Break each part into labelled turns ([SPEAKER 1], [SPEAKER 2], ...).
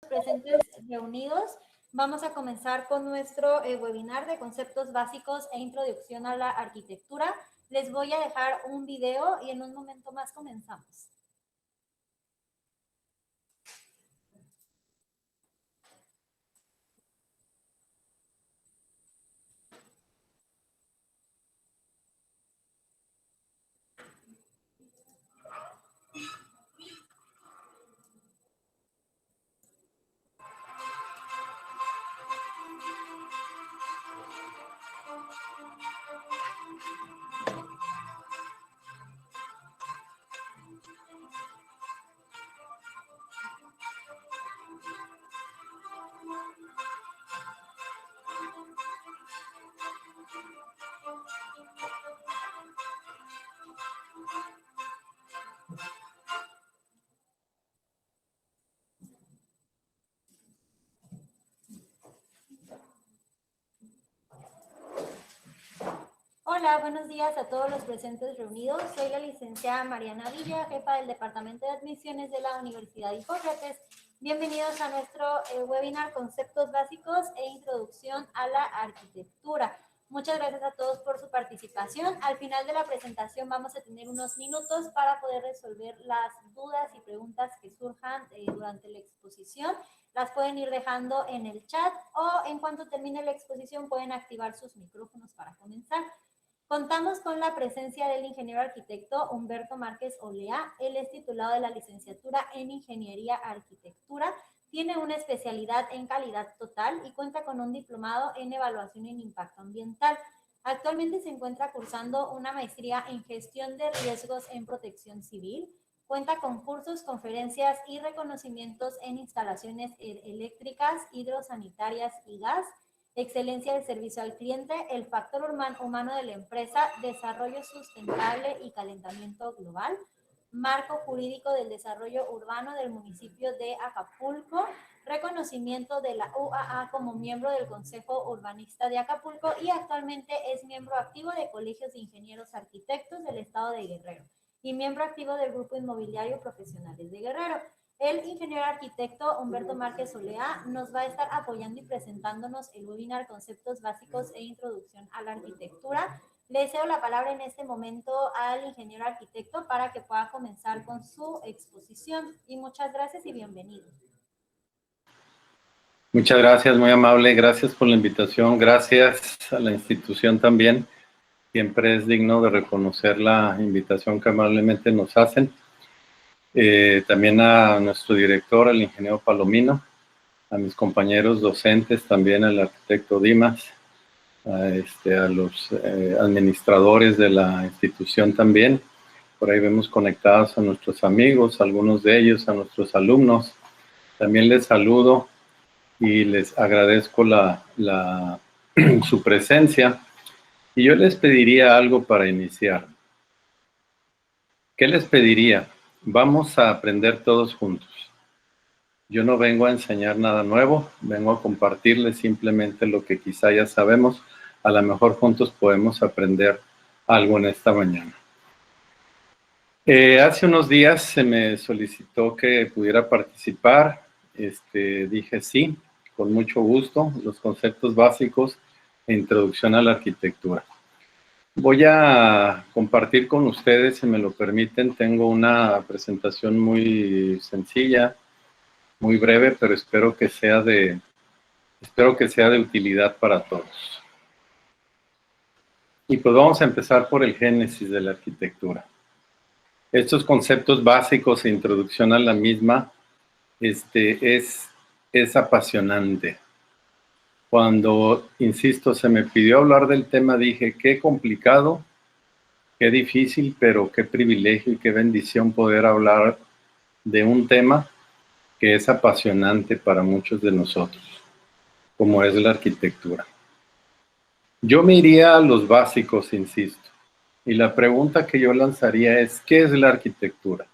[SPEAKER 1] Presentes reunidos. Vamos a comenzar con nuestro webinar de conceptos básicos e introducción a la arquitectura. Les voy a dejar un video y en un momento más comenzamos. Hola, buenos días a todos los presentes reunidos. Soy la licenciada Mariana Villa, jefa del Departamento de Admisiones de la Universidad Hipócrates. Bienvenidos a nuestro webinar Conceptos Básicos e Introducción a la Arquitectura. Muchas gracias a todos por su participación. Al final de la presentación vamos a tener unos minutos para poder resolver las dudas y preguntas que surjan durante la exposición. Las pueden ir dejando en el chat o en cuanto termine la exposición pueden activar sus micrófonos para comenzar. Contamos con la presencia del ingeniero arquitecto Humberto Márquez Olea. Él es titulado de la licenciatura en Ingeniería Arquitectura, tiene una especialidad en calidad total y cuenta con un diplomado en evaluación en impacto ambiental. Actualmente se encuentra cursando una maestría en gestión de riesgos en protección civil. Cuenta con cursos, conferencias y reconocimientos en instalaciones eléctricas, hidrosanitarias y gas, excelencia del servicio al cliente, el factor humano de la empresa, desarrollo sustentable y calentamiento global, marco jurídico del desarrollo urbano del municipio de Acapulco, reconocimiento de la UAA como miembro del Consejo Urbanista de Acapulco y actualmente es miembro activo de Colegios de Ingenieros Arquitectos del Estado de Guerrero y miembro activo del Grupo Inmobiliario Profesionales de Guerrero. El ingeniero arquitecto Humberto Márquez Olea nos va a estar apoyando y presentándonos el webinar Conceptos Básicos e Introducción a la Arquitectura. Le cedo la palabra en este momento al ingeniero arquitecto para que pueda comenzar con su exposición. Y muchas gracias y bienvenido.
[SPEAKER 2] Muchas gracias, muy amable. Gracias por la invitación. Gracias a la institución también. Siempre es digno de reconocer la invitación que amablemente nos hacen. También a nuestro director, al ingeniero Palomino, a mis compañeros docentes, también al arquitecto Dimas, a los administradores de la institución también. Por ahí vemos conectados a nuestros amigos, algunos de ellos, a nuestros alumnos. También les saludo y les agradezco su presencia. Y yo les pediría algo para iniciar. ¿Qué les pediría? Vamos a aprender todos juntos. Yo no vengo a enseñar nada nuevo, vengo a compartirles simplemente lo que quizá ya sabemos. A lo mejor juntos podemos aprender algo en esta mañana. Hace unos días se me solicitó que pudiera participar. Dije sí, con mucho gusto, los conceptos básicos e introducción a la arquitectura. Voy a compartir con ustedes, si me lo permiten. Tengo una presentación muy sencilla, muy breve, pero espero que sea de utilidad para todos. Y pues vamos a empezar por el génesis de la arquitectura. Estos conceptos básicos e introducción a la misma es apasionante. Cuando, insisto, se me pidió hablar del tema, dije, qué complicado, qué difícil, pero qué privilegio y qué bendición poder hablar de un tema que es apasionante para muchos de nosotros, como es la arquitectura. Yo me iría a los básicos, insisto, y la pregunta que yo lanzaría es, ¿qué es la arquitectura?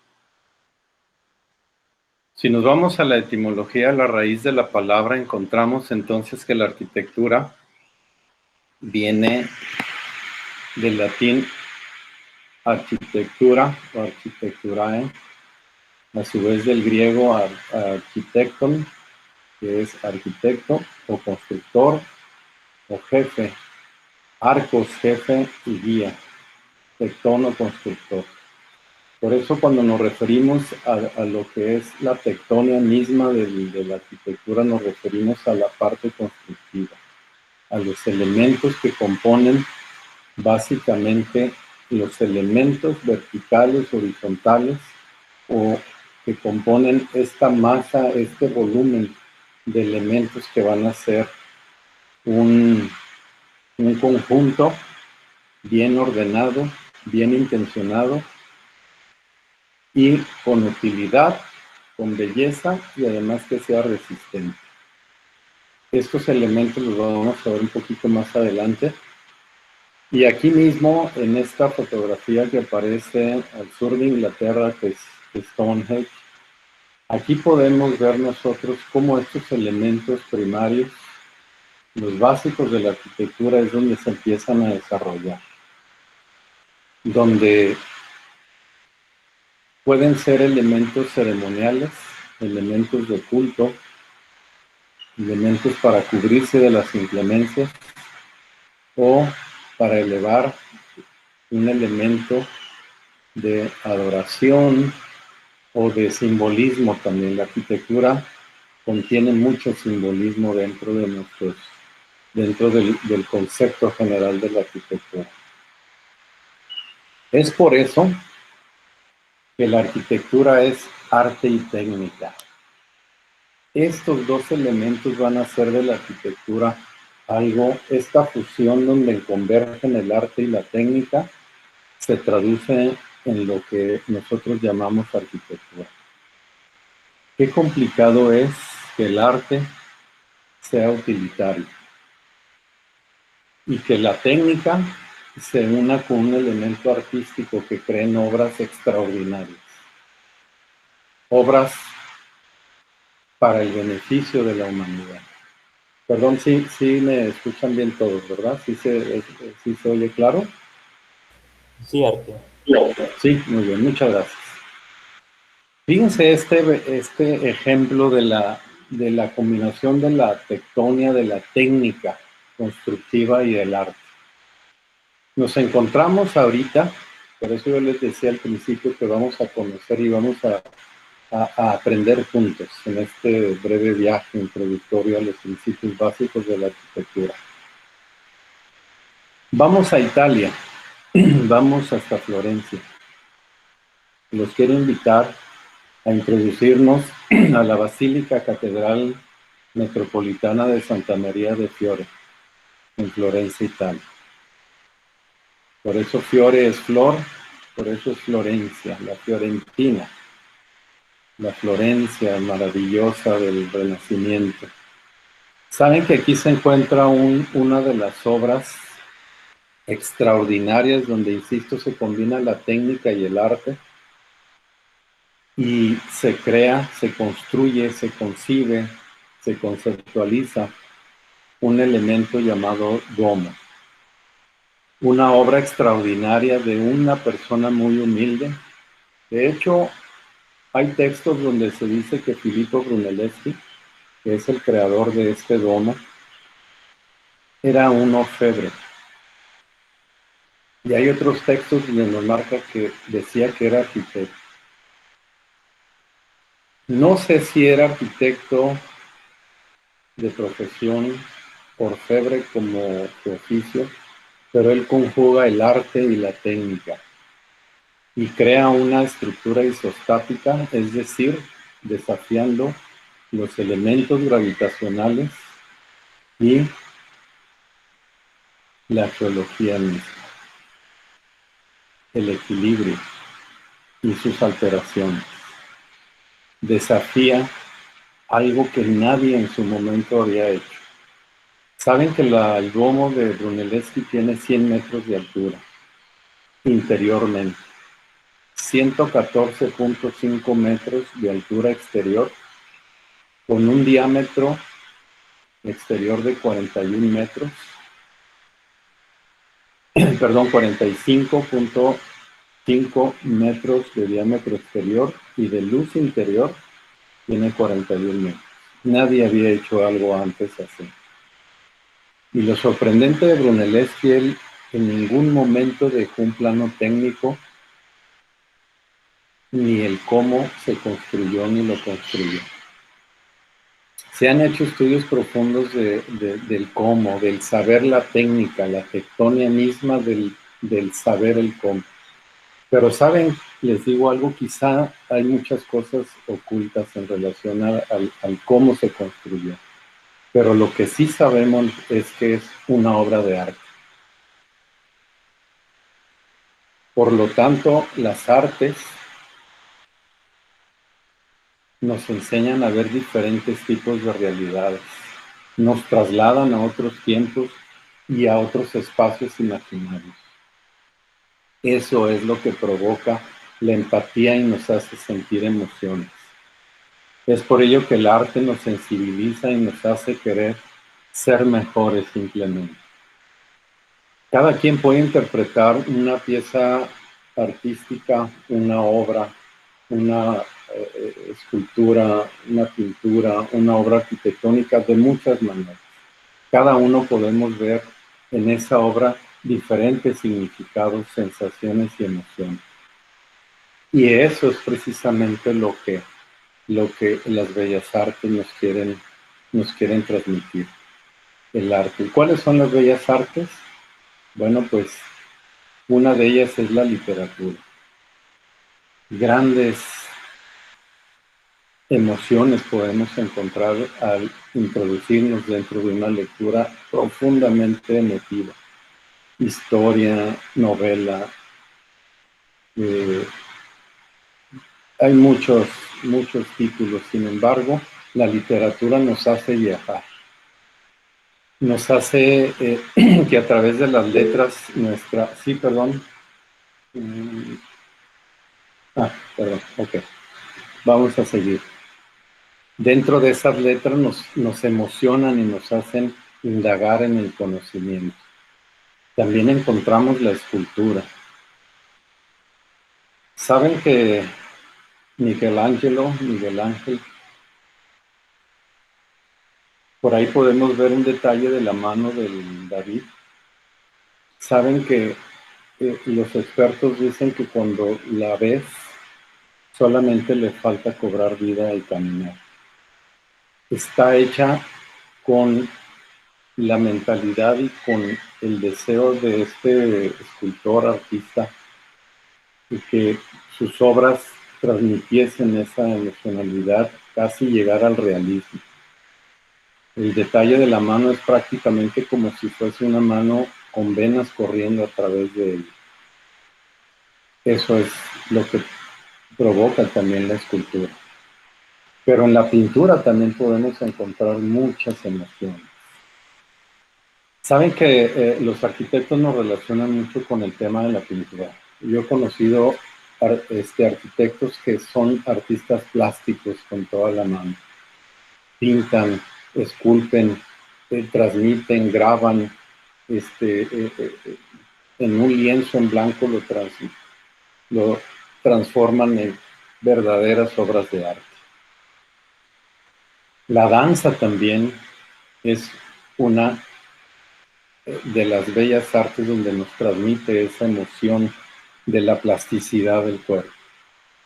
[SPEAKER 2] Si nos vamos a la etimología, a la raíz de la palabra, encontramos entonces que la arquitectura viene del latín arquitectura o architecturae, a su vez del griego architecton, que es arquitecto o constructor o jefe, arcos, jefe y guía, tectóno constructor. Por eso cuando nos referimos a lo que es la tectonia misma de la arquitectura, nos referimos a la parte constructiva, a los elementos que componen básicamente los elementos verticales, horizontales, o que componen esta masa, este volumen de elementos que van a ser un conjunto bien ordenado, bien intencionado y con utilidad, con belleza y además que sea resistente. Estos elementos los vamos a ver un poquito más adelante. Y aquí mismo, en esta fotografía que aparece al sur de Inglaterra, que es Stonehenge, aquí podemos ver nosotros cómo estos elementos primarios, los básicos de la arquitectura, es donde se empiezan a desarrollar. Donde pueden ser elementos ceremoniales, elementos de culto, elementos para cubrirse de las inclemencias o para elevar un elemento de adoración o de simbolismo también. La arquitectura contiene mucho simbolismo dentro de del concepto general de la arquitectura. Es por eso que la arquitectura es arte y técnica. Estos dos elementos van a hacer de la arquitectura algo, esta fusión donde convergen el arte y la técnica, se traduce en lo que nosotros llamamos arquitectura. Qué complicado es que el arte sea utilitario y que la técnica se una con un elemento artístico que creen obras extraordinarias. Obras para el beneficio de la humanidad. Perdón, sí me escuchan bien todos, ¿verdad? ¿Sí se oye claro?
[SPEAKER 3] Sí, Arte.
[SPEAKER 2] Sí, muy bien, muchas gracias. Fíjense este ejemplo de la combinación de la tectonia, de la técnica constructiva y del arte. Nos encontramos ahorita, por eso yo les decía al principio que vamos a conocer y vamos a aprender juntos en este breve viaje introductorio a los principios básicos de la arquitectura. Vamos a Italia, vamos hasta Florencia. Los quiero invitar a introducirnos a la Basílica Catedral Metropolitana de Santa María de Fiore, en Florencia, Italia. Por eso Fiore es flor, por eso es Florencia, la fiorentina, la Florencia maravillosa del Renacimiento. Saben que aquí se encuentra una de las obras extraordinarias donde, insisto, se combina la técnica y el arte y se crea, se construye, se concibe, se conceptualiza un elemento llamado domo. Una obra extraordinaria de una persona muy humilde. De hecho, hay textos donde se dice que Filippo Brunelleschi, que es el creador de este domo, era un orfebre. Y hay otros textos donde nos marca que decía que era arquitecto. No sé si era arquitecto de profesión, orfebre como su oficio, pero él conjuga el arte y la técnica y crea una estructura isostática, es decir, desafiando los elementos gravitacionales y la geología misma, el equilibrio y sus alteraciones. Desafía algo que nadie en su momento había hecho. Saben que el domo de Brunelleschi tiene 100 metros de altura, interiormente, 114.5 metros de altura exterior, con un diámetro exterior de 41 metros, perdón, 45.5 metros de diámetro exterior y de luz interior tiene 41 metros. Nadie había hecho algo antes así. Y lo sorprendente de Brunelleschi es que él en ningún momento dejó un plano técnico, ni el cómo se construyó ni lo construyó. Se han hecho estudios profundos del cómo, del saber la técnica, la tectonia misma del saber el cómo. Pero saben, les digo algo, quizá hay muchas cosas ocultas en relación al cómo se construyó. Pero lo que sí sabemos es que es una obra de arte. Por lo tanto, las artes nos enseñan a ver diferentes tipos de realidades. Nos trasladan a otros tiempos y a otros espacios imaginarios. Eso es lo que provoca la empatía y nos hace sentir emociones. Es por ello que el arte nos sensibiliza y nos hace querer ser mejores simplemente. Cada quien puede interpretar una pieza artística, una obra, una escultura, una pintura, una obra arquitectónica de muchas maneras. Cada uno podemos ver en esa obra diferentes significados, sensaciones y emociones. Y eso es precisamente lo que las bellas artes nos quieren transmitir, el arte. ¿Y cuáles son las bellas artes? Bueno, pues una de ellas es la literatura. Grandes emociones podemos encontrar al introducirnos dentro de una lectura profundamente emotiva. Historia, novela. Hay muchos títulos, sin embargo, la literatura nos hace viajar. Nos hace que a través de las letras nuestra... Sí, perdón. Perdón, ok. Vamos a seguir. Dentro de esas letras nos emocionan y nos hacen indagar en el conocimiento. También encontramos la escultura. ¿Saben que Miguel Ángel, por ahí podemos ver un detalle de la mano del David? Saben que los expertos dicen que cuando la ves, solamente le falta cobrar vida y caminar. Está hecha con la mentalidad y con el deseo de este escultor, artista, y que sus obras transmitiesen esa emocionalidad, casi llegar al realismo. El detalle de la mano es prácticamente como si fuese una mano con venas corriendo a través de él. Eso es lo que provoca también la escultura. Pero en la pintura también podemos encontrar muchas emociones. Saben que los arquitectos nos relacionan mucho con el tema de la pintura. Yo he conocido arquitectos que son artistas plásticos con toda la mano. Pintan, esculpen, transmiten, graban, en un lienzo en blanco lo transforman en verdaderas obras de arte. La danza también es una de las bellas artes donde nos transmite esa emoción de la plasticidad del cuerpo.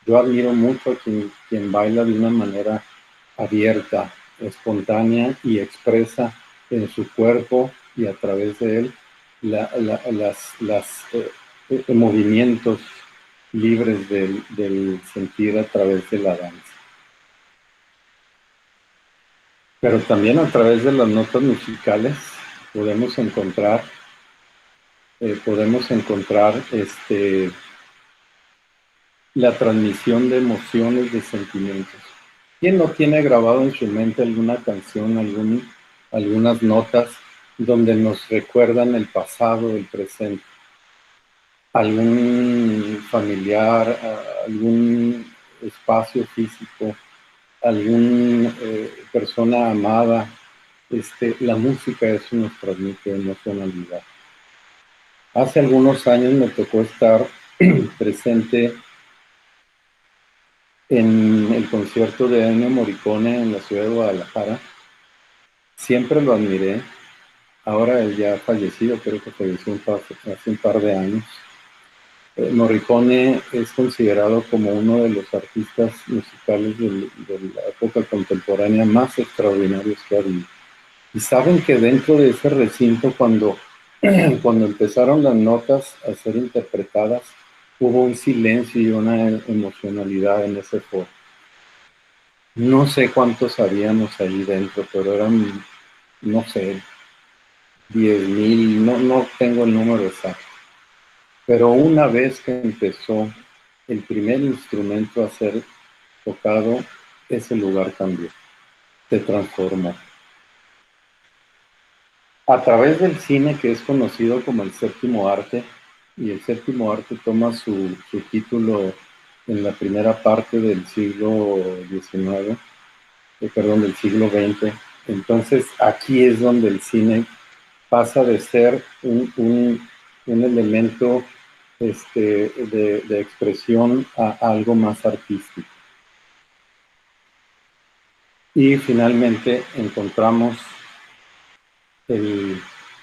[SPEAKER 2] Yo admiro mucho a quien baila de una manera abierta, espontánea y expresa en su cuerpo y a través de él los movimientos libres del sentir a través de la danza. Pero también a través de las notas musicales podemos encontrar la transmisión de emociones, de sentimientos. ¿Quién no tiene grabado en su mente alguna canción, algunas notas donde nos recuerdan el pasado, el presente? Algún familiar, algún espacio físico, alguna persona amada. La música eso nos transmite emocionalidad. Hace algunos años me tocó estar presente en el concierto de Ennio Morricone en la ciudad de Guadalajara. Siempre lo admiré. Ahora él ya ha fallecido, creo que falleció hace un par de años. Morricone es considerado como uno de los artistas musicales de la época contemporánea más extraordinarios que ha habido. Y saben que dentro de ese recinto, cuando empezaron las notas a ser interpretadas, hubo un silencio y una emocionalidad en ese foro. No sé cuántos habíamos ahí dentro, pero eran, no sé, 10,000, no tengo el número exacto. Pero una vez que empezó el primer instrumento a ser tocado, ese lugar cambió, se transformó. A través del cine, que es conocido como el séptimo arte, y el séptimo arte toma su título en la primera parte del siglo XIX, del siglo XX. Entonces, aquí es donde el cine pasa de ser un elemento de expresión a algo más artístico. Y finalmente encontramos el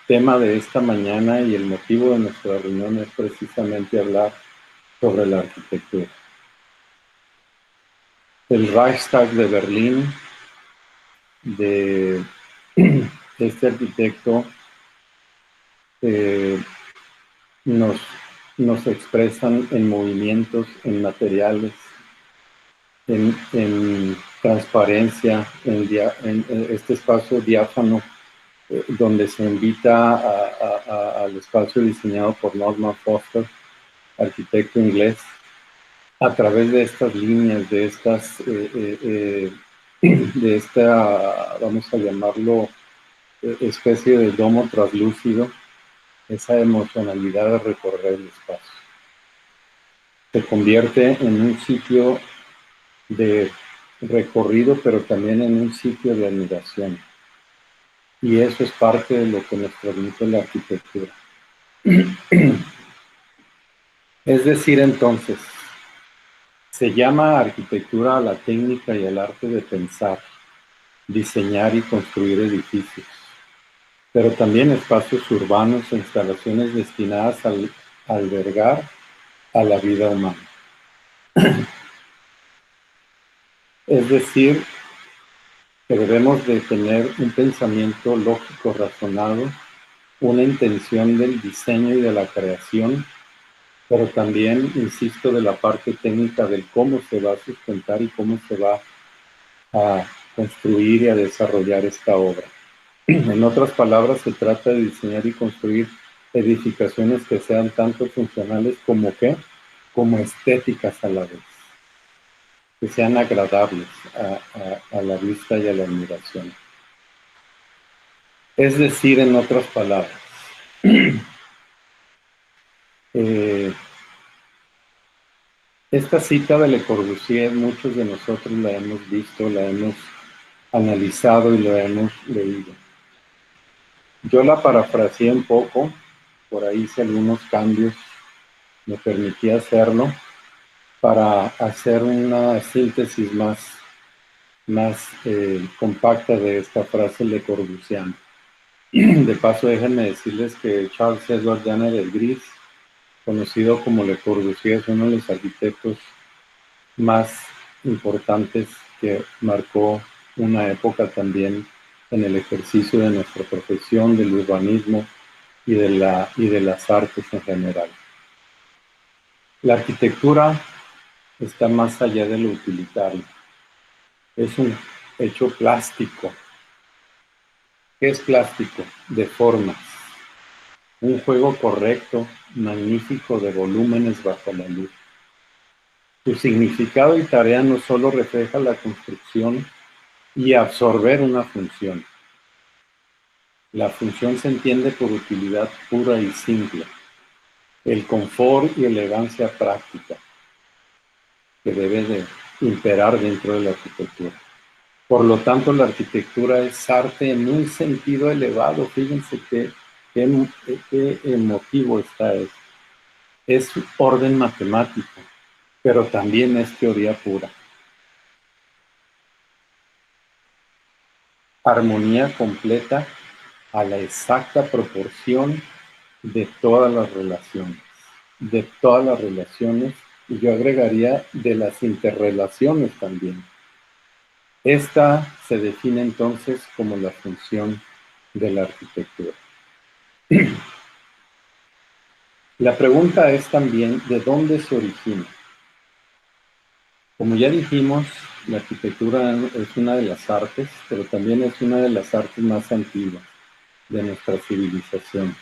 [SPEAKER 2] tema de esta mañana, y el motivo de nuestra reunión es precisamente hablar sobre la arquitectura. El Reichstag de Berlín, de este arquitecto, nos expresan en movimientos, en materiales, en transparencia, en este espacio diáfano, donde se invita al espacio diseñado por Norman Foster, arquitecto inglés, a través de estas líneas, de esta, vamos a llamarlo, especie de domo traslúcido, esa emocionalidad de recorrer el espacio. Se convierte en un sitio de recorrido, pero también en un sitio de admiración. Y eso es parte de lo que nos transmite la arquitectura. Es decir, entonces, se llama arquitectura a la técnica y al arte de pensar, diseñar y construir edificios, pero también espacios urbanos e instalaciones destinadas a albergar a la vida humana. Es decir, que debemos de tener un pensamiento lógico, razonado, una intención del diseño y de la creación, pero también, insisto, de la parte técnica del cómo se va a sustentar y cómo se va a construir y a desarrollar esta obra. En otras palabras, se trata de diseñar y construir edificaciones que sean tanto funcionales como estéticas a la vez, que sean agradables a la vista y a la admiración. Es decir, en otras palabras, esta cita de Le Corbusier, muchos de nosotros la hemos visto, la hemos analizado y la hemos leído. Yo la parafraseé un poco, por ahí hice algunos cambios, me permití hacerlo, para hacer una síntesis más compacta de esta frase lecorbusiana. De paso, déjenme decirles que Charles Edward Danner el Gris, conocido como Le Corbusier, es uno de los arquitectos más importantes que marcó una época también en el ejercicio de nuestra profesión, del urbanismo y de las artes en general. La arquitectura está más allá de lo utilitario. Es un hecho plástico. ¿Qué es plástico? De formas. Un juego correcto, magnífico de volúmenes bajo la luz. Su significado y tarea no solo refleja la construcción y absorber una función. La función se entiende por utilidad pura y simple. El confort y elegancia práctica que debe de imperar dentro de la arquitectura. Por lo tanto, la arquitectura es arte en un sentido elevado. Fíjense qué emotivo está eso. Es orden matemático, pero también es teoría pura. armonía completa a la exacta proporción de todas las relaciones. De todas las relaciones, y yo agregaría de las interrelaciones también. Esta se define entonces como la función de la arquitectura. La pregunta es también, ¿de dónde se origina? Como ya dijimos, la arquitectura es una de las artes, pero también es una de las artes más antiguas de nuestra civilización.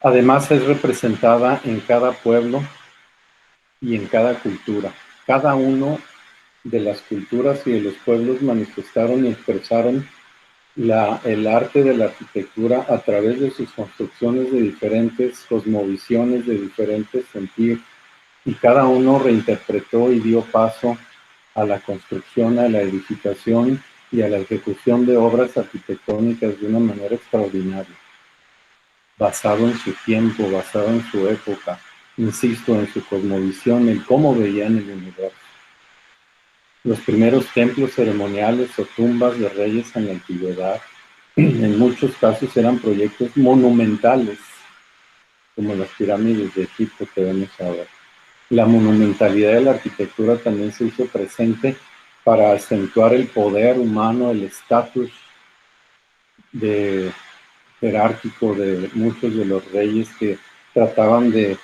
[SPEAKER 2] Además, es representada en cada pueblo y en cada cultura. Cada uno de las culturas y de los pueblos manifestaron y expresaron el arte de la arquitectura a través de sus construcciones de diferentes cosmovisiones, de diferentes sentidos, y cada uno reinterpretó y dio paso a la construcción, a la edificación y a la ejecución de obras arquitectónicas de una manera extraordinaria, basado en su tiempo, basado en su época, insisto, en su cosmovisión, en cómo veían el universo. Los primeros templos ceremoniales o tumbas de reyes en la antigüedad, en muchos casos eran proyectos monumentales, como las pirámides de Egipto que vemos ahora. La monumentalidad de la arquitectura también se hizo presente para acentuar el poder humano, el estatus jerárquico de muchos de los reyes que trataban de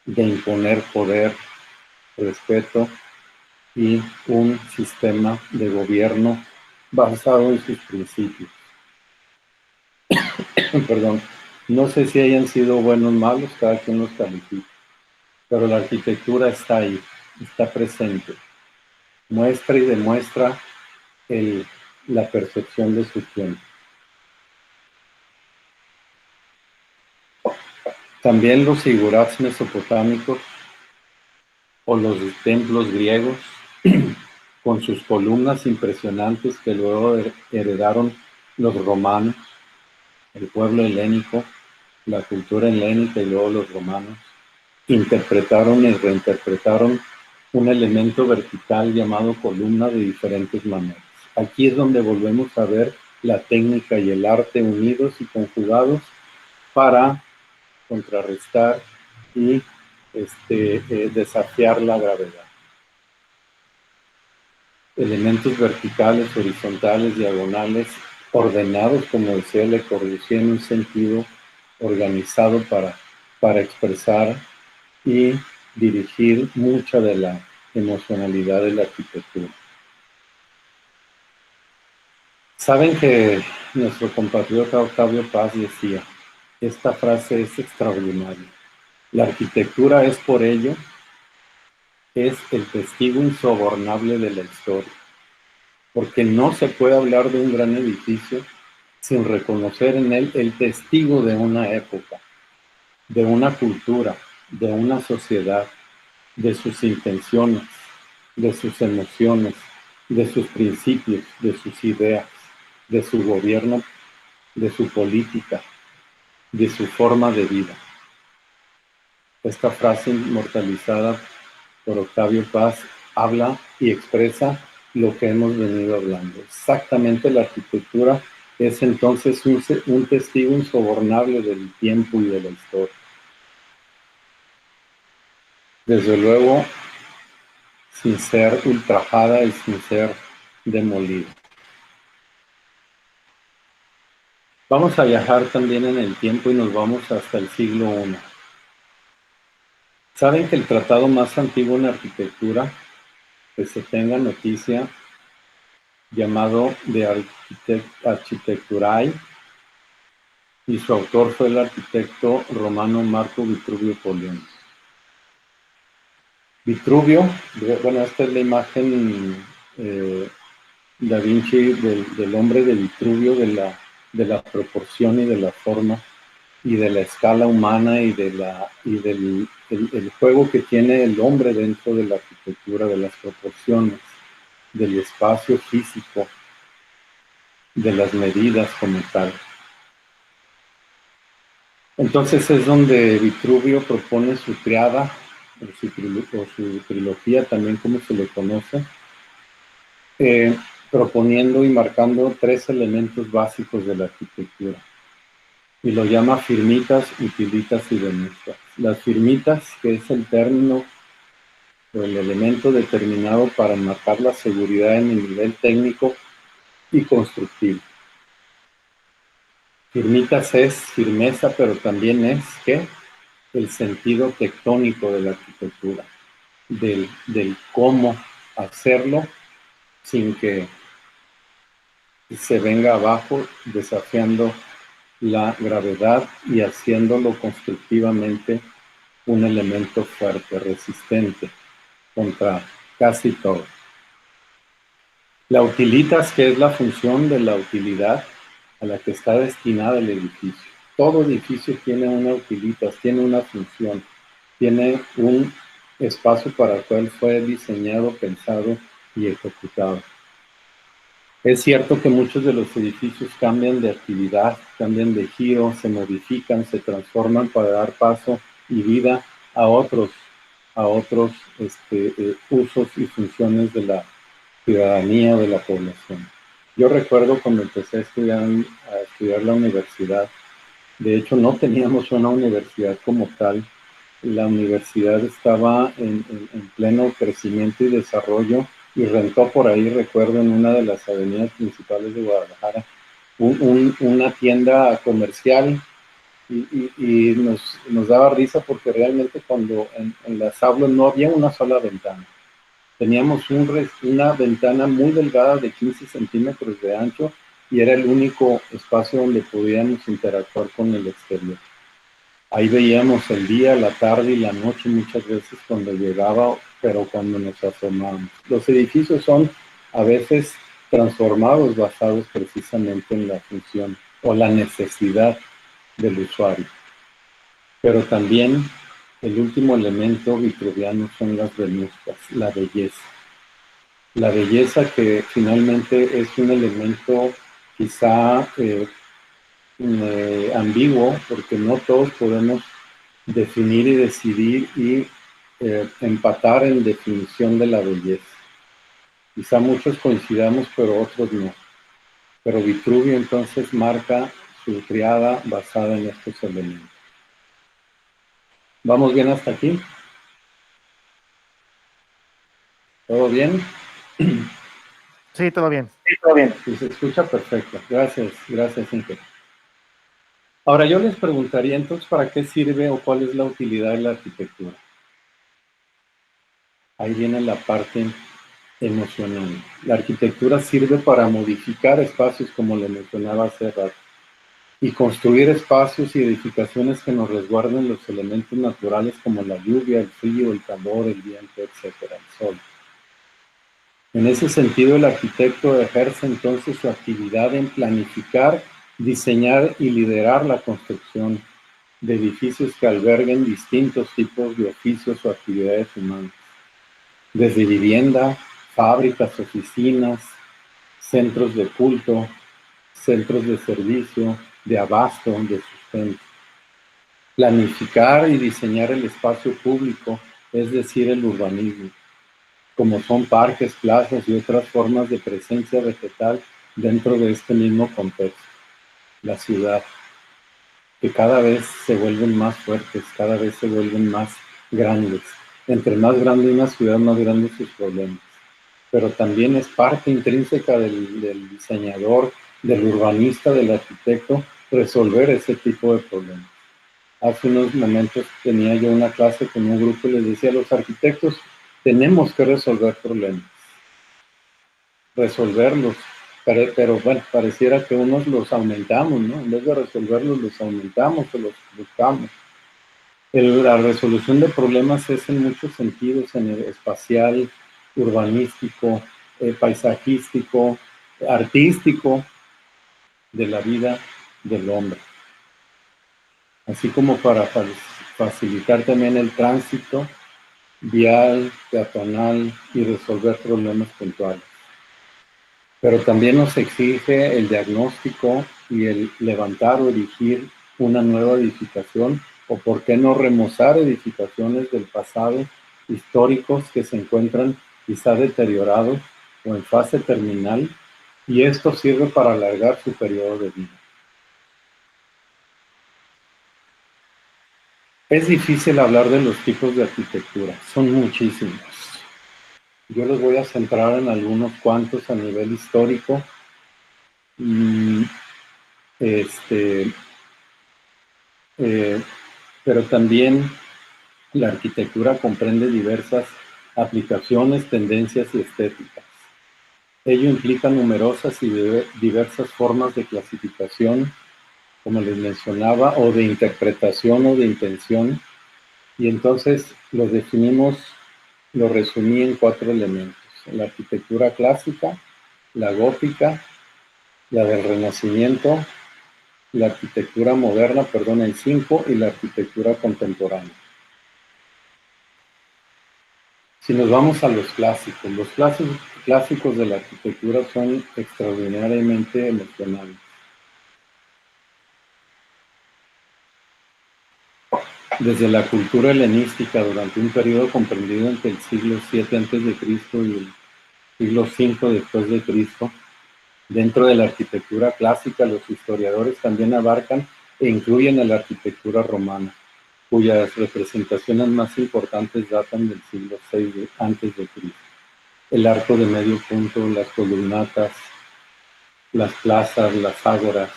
[SPEAKER 2] imponer poder, respeto y un sistema de gobierno basado en sus principios. Perdón, no sé si hayan sido buenos o malos, cada quien los califica, pero la arquitectura está ahí, está presente, muestra y demuestra la percepción de su tiempo. También los zigurats mesopotámicos o los templos griegos, con sus columnas impresionantes que luego heredaron los romanos, el pueblo helénico, la cultura helénica y luego los romanos, interpretaron y reinterpretaron un elemento vertical llamado columna de diferentes maneras. Aquí es donde volvemos a ver la técnica y el arte unidos y conjugados para contrarrestar y desafiar la gravedad. Elementos verticales, horizontales, diagonales, ordenados, como decía Le Corbusier, en un sentido organizado para expresar y dirigir mucha de la emocionalidad de la arquitectura. Saben que nuestro compatriota Octavio Paz decía, esta frase es extraordinaria: la arquitectura es por ello, es el testigo insobornable de la historia, porque no se puede hablar de un gran edificio sin reconocer en él el testigo de una época, de una cultura, de una sociedad, de sus intenciones, de sus emociones, de sus principios, de sus ideas, de su gobierno, de su política, de su forma de vida. Esta frase inmortalizada por Octavio Paz habla y expresa lo que hemos venido hablando. Exactamente, la arquitectura es entonces un testigo insobornable del tiempo y de la historia. Desde luego, sin ser ultrajada y sin ser demolida. Vamos a viajar también en el tiempo y nos vamos hasta el siglo I. ¿Saben que el tratado más antiguo en arquitectura, que se tenga noticia, llamado De Architecturae, y su autor fue el arquitecto romano Marco Vitruvio Polión? Vitruvio, bueno, esta es la imagen Da Vinci del hombre de Vitruvio, de la proporción y de la forma y de la escala humana y del juego que tiene el hombre dentro de la arquitectura, de las proporciones, del espacio físico, de las medidas como tal. Entonces es donde Vitruvio propone su triada, o su trilogía también, como se le conoce, proponiendo y marcando 3 elementos básicos de la arquitectura. Y lo llama firmitas, utilitas y venustas. Las firmitas, que es el término o el elemento determinado para marcar la seguridad en el nivel técnico y constructivo. Firmitas es firmeza, pero también es, ¿qué? El sentido tectónico de la arquitectura, del cómo hacerlo sin que se venga abajo, desafiando la gravedad y haciéndolo constructivamente un elemento fuerte, resistente contra casi todo. La utilitas, que es la función de la utilidad a la que está destinada el edificio. Todo edificio tiene una utilitas, tiene una función, tiene un espacio para el cual fue diseñado, pensado y ejecutado. Es cierto que muchos de los edificios cambian de actividad, cambian de giro, se modifican, se transforman para dar paso y vida a otros usos y funciones de la ciudadanía o de la población. Yo recuerdo cuando empecé a estudiar la universidad, de hecho no teníamos una universidad como tal, la universidad estaba en pleno crecimiento y desarrollo y rentó por ahí, recuerdo, en una de las avenidas principales de Guadalajara, una tienda comercial y nos daba risa porque realmente cuando en las aulas no había una sola ventana. Teníamos una ventana muy delgada de 15 centímetros de ancho y era el único espacio donde podíamos interactuar con el exterior. Ahí veíamos el día, la tarde y la noche muchas veces cuando llegaba, pero cuando nos asomábamos. Los edificios son a veces transformados basados precisamente en la función o la necesidad del usuario. Pero también el último elemento vitruviano son las venustas, la belleza. La belleza que finalmente es un elemento quizá ambiguo, porque no todos podemos definir y decidir y empatar en definición de la belleza. Quizá muchos coincidamos, pero otros no. Pero Vitruvio entonces marca su triada basada en estos elementos. ¿Vamos bien hasta aquí? ¿Todo bien?
[SPEAKER 4] Sí, todo bien.
[SPEAKER 2] Sí, todo bien. Sí, se escucha perfecto. Gracias, Inge. Ahora yo les preguntaría entonces, ¿para qué sirve o cuál es la utilidad de la arquitectura? Ahí viene la parte emocional. La arquitectura sirve para modificar espacios, como le mencionaba hace rato, y construir espacios y edificaciones que nos resguarden los elementos naturales como la lluvia, el frío, el calor, el viento, etcétera, el sol. En ese sentido, el arquitecto ejerce entonces su actividad en planificar, diseñar y liderar la construcción de edificios que alberguen distintos tipos de oficios o actividades humanas, desde vivienda, fábricas, oficinas, centros de culto, centros de servicio, de abasto, de sustento. Planificar y diseñar el espacio público, es decir, el urbanismo, como son parques, plazas y otras formas de presencia vegetal dentro de este mismo contexto. La ciudad, que cada vez se vuelven más fuertes, cada vez se vuelven más grandes. Entre más grande una ciudad, más grandes sus problemas. Pero también es parte intrínseca del diseñador, del urbanista, del arquitecto, resolver ese tipo de problemas. Hace unos momentos tenía yo una clase con un grupo y les decía a los arquitectos, tenemos que resolver problemas, resolverlos, pero bueno, pareciera que unos los aumentamos, ¿no? En vez de resolverlos, los aumentamos o los buscamos. La resolución de problemas es en muchos sentidos, en el espacial, urbanístico, paisajístico, artístico, de la vida del hombre. Así como para facilitar también el tránsito vial, peatonal y resolver problemas puntuales. Pero también nos exige el diagnóstico y el levantar o erigir una nueva edificación, o por qué no remozar edificaciones del pasado históricos que se encuentran quizá deteriorados o en fase terminal, y esto sirve para alargar su periodo de vida. Es difícil hablar de los tipos de arquitectura, son muchísimos. Yo los voy a centrar en algunos cuantos a nivel histórico. Pero también la arquitectura comprende diversas aplicaciones, tendencias y estéticas. Ello implica numerosas y diversas formas de clasificación, como les mencionaba, o de interpretación o de intención, y entonces lo definimos, lo resumí en 4 elementos: la arquitectura clásica, la gótica, la del Renacimiento, la arquitectura moderna, en 5, y la arquitectura contemporánea. Si nos vamos a los clásicos de la arquitectura son extraordinariamente emocionales. Desde la cultura helenística durante un periodo comprendido entre el siglo VII a.C. y el siglo V después de Cristo, dentro de la arquitectura clásica, los historiadores también abarcan e incluyen a la arquitectura romana, cuyas representaciones más importantes datan del siglo VI a.C. El arco de medio punto, las columnatas, las plazas, las ágoras,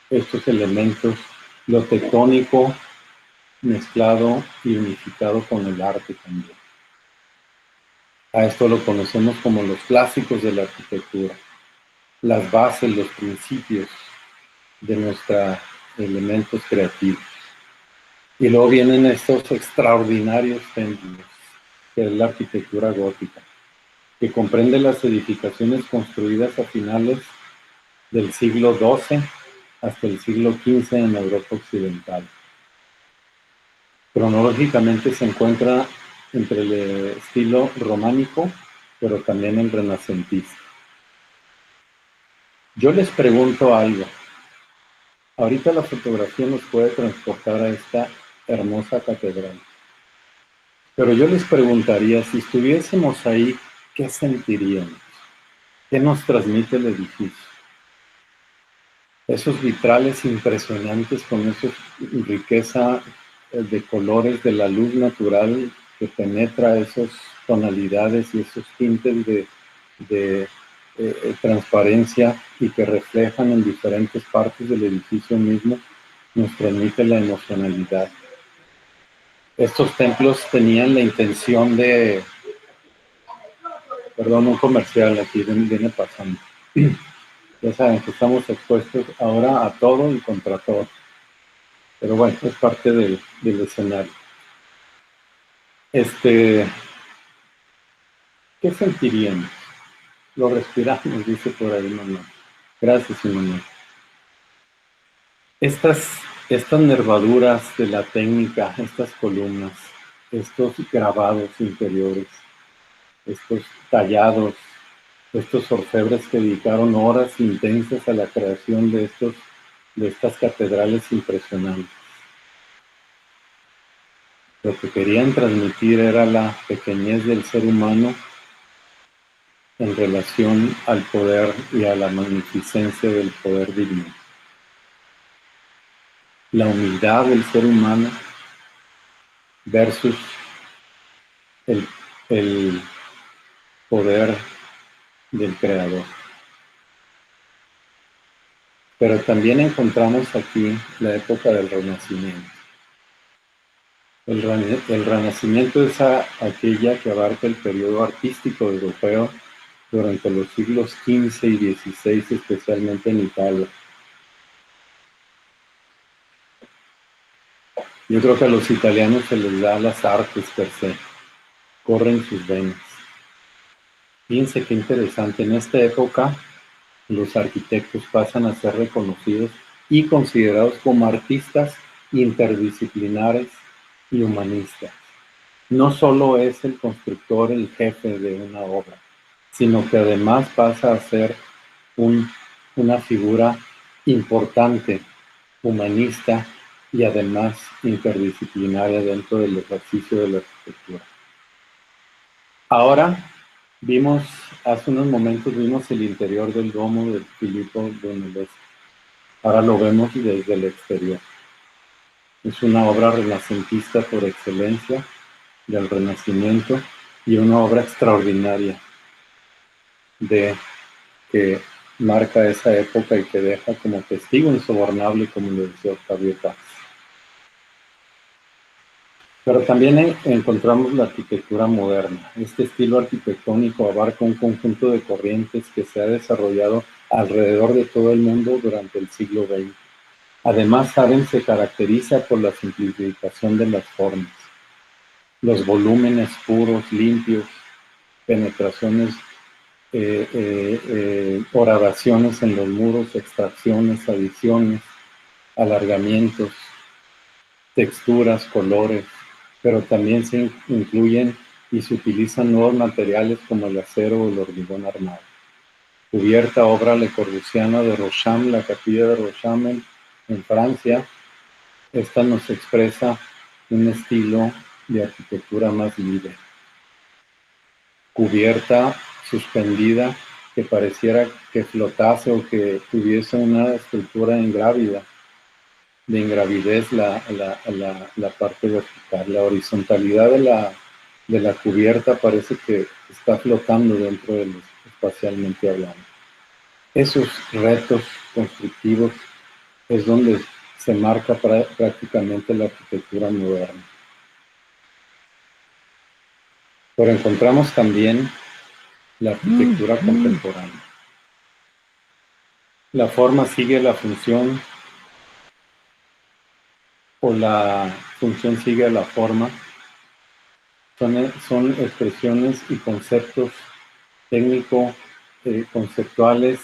[SPEAKER 2] estos elementos, lo tectónico mezclado y unificado con el arte también. A esto lo conocemos como los clásicos de la arquitectura, las bases, los principios de nuestros elementos creativos. Y luego vienen estos extraordinarios templos, que es la arquitectura gótica, que comprende las edificaciones construidas a finales del siglo XII hasta el siglo XV en Europa occidental. Cronológicamente se encuentra entre el estilo románico, pero también el renacentista. Yo les pregunto algo. Ahorita la fotografía nos puede transportar a esta hermosa catedral. Pero yo les preguntaría, si estuviésemos ahí, ¿qué sentiríamos? ¿Qué nos transmite el edificio? Esos vitrales impresionantes con esa riqueza de colores de la luz natural que penetra esas tonalidades y esos tintes de transparencia y que reflejan en diferentes partes del edificio mismo, nos transmite la emocionalidad. Estos templos tenían la intención de... Perdón, un comercial aquí viene pasando. Ya saben que estamos expuestos ahora a todo y contra todo. Pero bueno, es parte del escenario. ¿Qué sentiríamos? Lo respiramos, dice por ahí mamá. Gracias, mamá. Estas nervaduras de la técnica, estas columnas, estos grabados interiores, estos tallados, estos orfebres que dedicaron horas intensas a la creación de estas catedrales impresionantes. Lo que querían transmitir era la pequeñez del ser humano en relación al poder y a la magnificencia del poder divino. La humildad del ser humano versus el poder del Creador. Pero también encontramos aquí la época del Renacimiento. El Renacimiento es aquella que abarca el periodo artístico europeo durante los siglos XV y XVI, especialmente en Italia. Yo creo que a los italianos se les da las artes per se, corren sus venas. Fíjense qué interesante, en esta época los arquitectos pasan a ser reconocidos y considerados como artistas interdisciplinares y humanistas. No solo es el constructor el jefe de una obra, sino que además pasa a ser una figura importante, humanista y además interdisciplinaria dentro del ejercicio de la arquitectura. Ahora, Hace unos momentos vimos el interior del domo de Filippo Brunelleschi. Ahora lo vemos desde el exterior. Es una obra renacentista por excelencia, del Renacimiento, y una obra extraordinaria que marca esa época y que deja como testigo insobornable, como lo decía Octavio Paz. Pero también encontramos la arquitectura moderna. Este estilo arquitectónico abarca un conjunto de corrientes que se ha desarrollado alrededor de todo el mundo durante el siglo XX. Además, saben, se caracteriza por la simplificación de las formas, los volúmenes puros, limpios, penetraciones, horadaciones en los muros, extracciones, adiciones, alargamientos, texturas, colores, pero también se incluyen y se utilizan nuevos materiales como el acero o el hormigón armado. Cubierta, obra lecorbusiana de Rocham, la capilla de Rocham en Francia. Esta nos expresa un estilo de arquitectura más libre. Cubierta, suspendida, que pareciera que flotase o que tuviese una estructura ingrávida. De ingravidez la parte vertical. La horizontalidad de la cubierta parece que está flotando dentro de los, espacialmente hablando. Esos retos constructivos es donde se marca prácticamente la arquitectura moderna. Pero encontramos también la arquitectura contemporánea. La forma sigue la función, o la función sigue a la forma. Son expresiones y conceptos conceptuales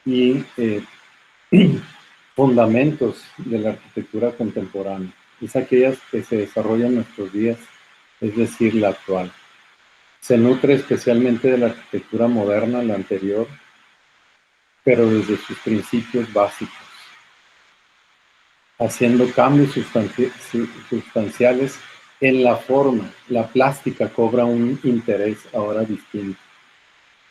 [SPEAKER 2] y fundamentos de la arquitectura contemporánea. Es aquellas que se desarrollan en nuestros días, es decir, la actual. Se nutre especialmente de la arquitectura moderna, la anterior, pero desde sus principios básicos, haciendo cambios sustanciales en la forma. La plástica cobra un interés ahora distinto.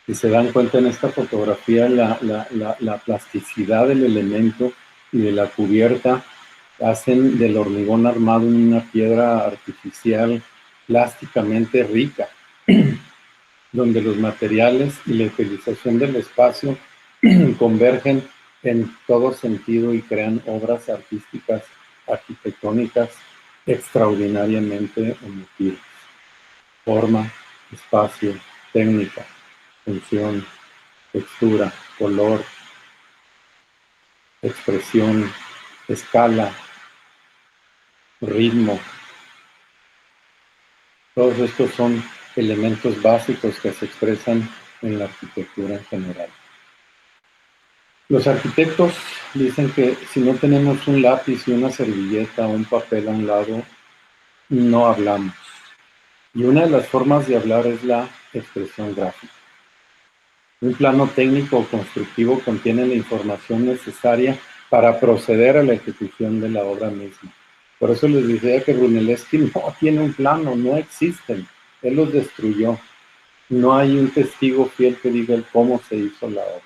[SPEAKER 2] Si se dan cuenta en esta fotografía, la plasticidad del elemento y de la cubierta hacen del hormigón armado una piedra artificial plásticamente rica, donde los materiales y la utilización del espacio convergen en todo sentido y crean obras artísticas, arquitectónicas extraordinariamente emotivas. Forma, espacio, técnica, función, textura, color, expresión, escala, ritmo. Todos estos son elementos básicos que se expresan en la arquitectura en general. Los arquitectos dicen que si no tenemos un lápiz y una servilleta o un papel a un lado, no hablamos. Y una de las formas de hablar es la expresión gráfica. Un plano técnico o constructivo contiene la información necesaria para proceder a la ejecución de la obra misma. Por eso les decía que Brunelleschi no tiene un plano, no existen. Él los destruyó. No hay un testigo fiel que diga el cómo se hizo la obra.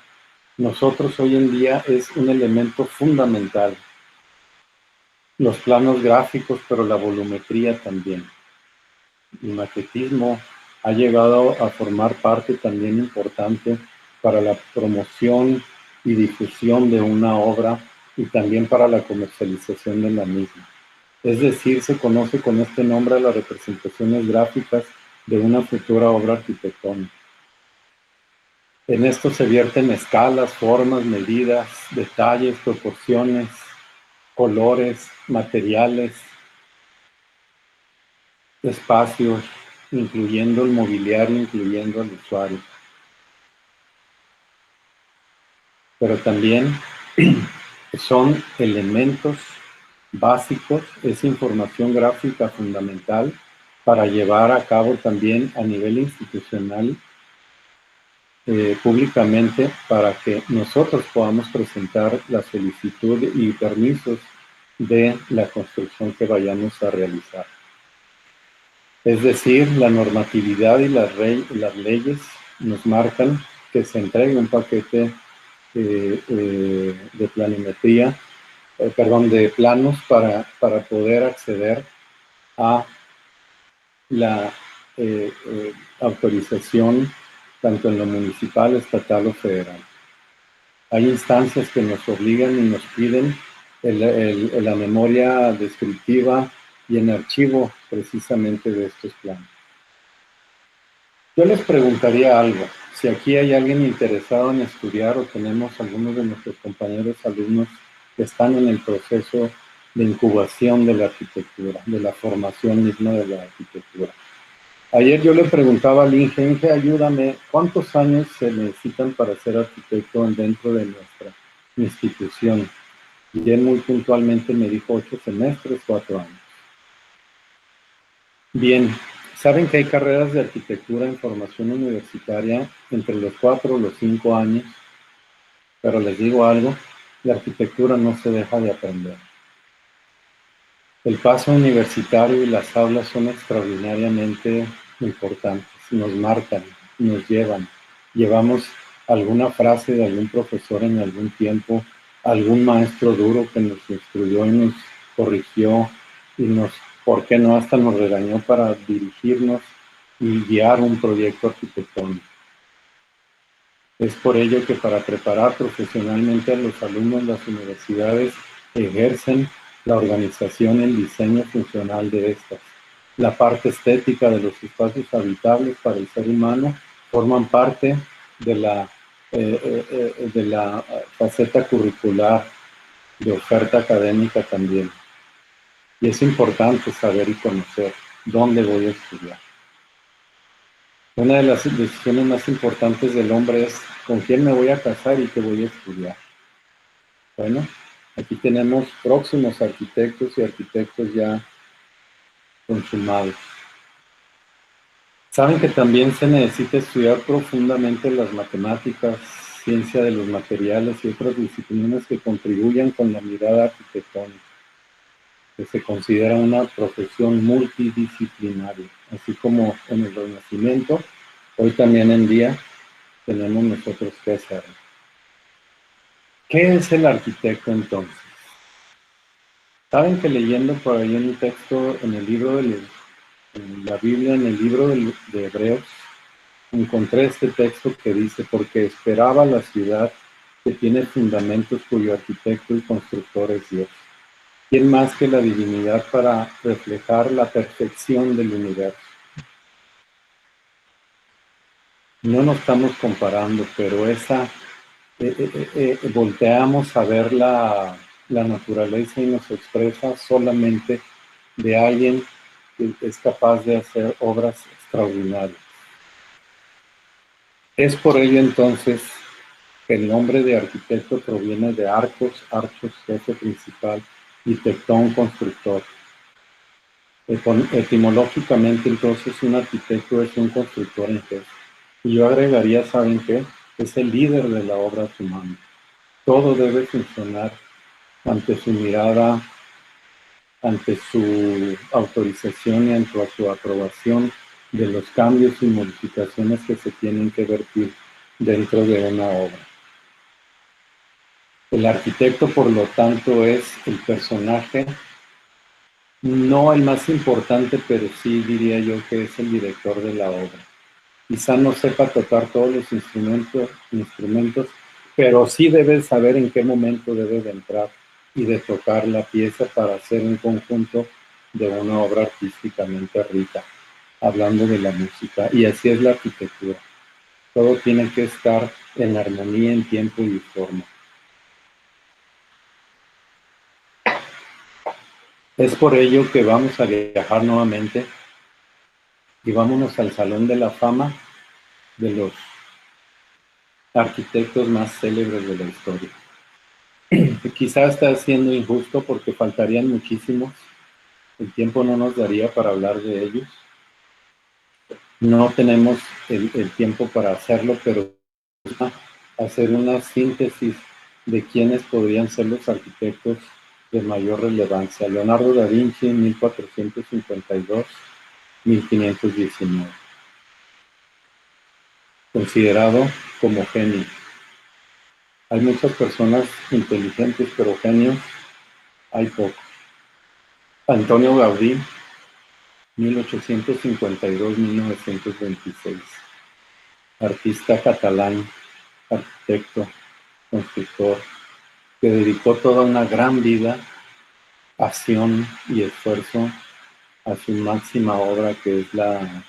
[SPEAKER 2] Nosotros hoy en día es un elemento fundamental. Los planos gráficos, pero la volumetría también. El maquetismo ha llegado a formar parte también importante para la promoción y difusión de una obra y también para la comercialización de la misma. Es decir, se conoce con este nombre a las representaciones gráficas de una futura obra arquitectónica. En esto se vierten escalas, formas, medidas, detalles, proporciones, colores, materiales, espacios, incluyendo el mobiliario, incluyendo al usuario. Pero también son elementos básicos, es información gráfica fundamental para llevar a cabo también a nivel institucional, públicamente, para que nosotros podamos presentar la solicitud y permisos de la construcción que vayamos a realizar. Es decir, la normatividad y las leyes nos marcan que se entregue un paquete de planimetría, de planos para poder acceder a la autorización tanto en lo municipal, estatal o federal. Hay instancias que nos obligan y nos piden la memoria descriptiva y en archivo precisamente de estos planos. Yo les preguntaría algo, si aquí hay alguien interesado en estudiar o tenemos algunos de nuestros compañeros alumnos que están en el proceso de incubación de la arquitectura, de la formación misma de la arquitectura. Ayer yo le preguntaba al Inge, ayúdame, ¿cuántos años se necesitan para ser arquitecto dentro de nuestra institución? Y él muy puntualmente me dijo 8 semestres, 4 años. Bien, saben que hay carreras de arquitectura en formación universitaria entre los 4 o los 5 años, pero les digo algo, la arquitectura no se deja de aprender. El paso universitario y las aulas son extraordinariamente importantes, nos marcan, nos llevan. Llevamos alguna frase de algún profesor en algún tiempo, algún maestro duro que nos instruyó y nos corrigió y nos, ¿por qué no? Hasta nos regañó para dirigirnos y guiar un proyecto arquitectónico. Es por ello que para preparar profesionalmente a los alumnos, las universidades ejercen la organización y el diseño funcional de estas. La parte estética de los espacios habitables para el ser humano forman parte de la faceta curricular de oferta académica también. Y es importante saber y conocer dónde voy a estudiar. Una de las decisiones más importantes del hombre es con quién me voy a casar y qué voy a estudiar. Bueno, aquí tenemos próximos arquitectos y arquitectos ya consumados. Saben que también se necesita estudiar profundamente las matemáticas, ciencia de los materiales y otras disciplinas que contribuyan con la mirada arquitectónica, que se considera una profesión multidisciplinaria, así como en el Renacimiento, hoy también en día tenemos nosotros que hacerlo. ¿Qué es el arquitecto entonces? Saben que leyendo por ahí un texto en el libro en la Biblia, en el libro de Hebreos, encontré este texto que dice, porque esperaba la ciudad que tiene fundamentos cuyo arquitecto y constructor es Dios. ¿Quién más que la divinidad para reflejar la perfección del universo? No nos estamos comparando, pero volteamos a ver la naturaleza y nos expresa solamente de alguien que es capaz de hacer obras extraordinarias. Es por ello entonces que el nombre de arquitecto proviene de archos, jefe principal, y tectón, constructor. Etimológicamente entonces un arquitecto es un constructor en jefe. Y yo agregaría, ¿saben qué? Es el líder de la obra humana. Todo debe funcionar ante su mirada, ante su autorización y ante su aprobación de los cambios y modificaciones que se tienen que vertir dentro de una obra. El arquitecto, por lo tanto, es el personaje, no el más importante, pero sí diría yo que es el director de la obra. Quizá no sepa tocar todos los instrumentos, pero sí debe saber en qué momento debe de entrar y de tocar la pieza para hacer un conjunto de una obra artísticamente rica, hablando de la música. Y así es la arquitectura. Todo tiene que estar en armonía, en tiempo y forma. Es por ello que vamos a viajar nuevamente y vámonos al Salón de la Fama de los arquitectos más célebres de la historia. Quizá está siendo injusto porque faltarían muchísimos. El tiempo no nos daría para hablar de ellos. No tenemos el tiempo para hacerlo, pero hacer una síntesis de quiénes podrían ser los arquitectos de mayor relevancia. Leonardo da Vinci, 1452-1519. considerado como genio. Hay muchas personas inteligentes, pero genios hay pocos. Antonio Gaudí, 1852-1926. Artista catalán, arquitecto, constructor, que dedicó toda una gran vida, pasión y esfuerzo a su máxima obra, que es la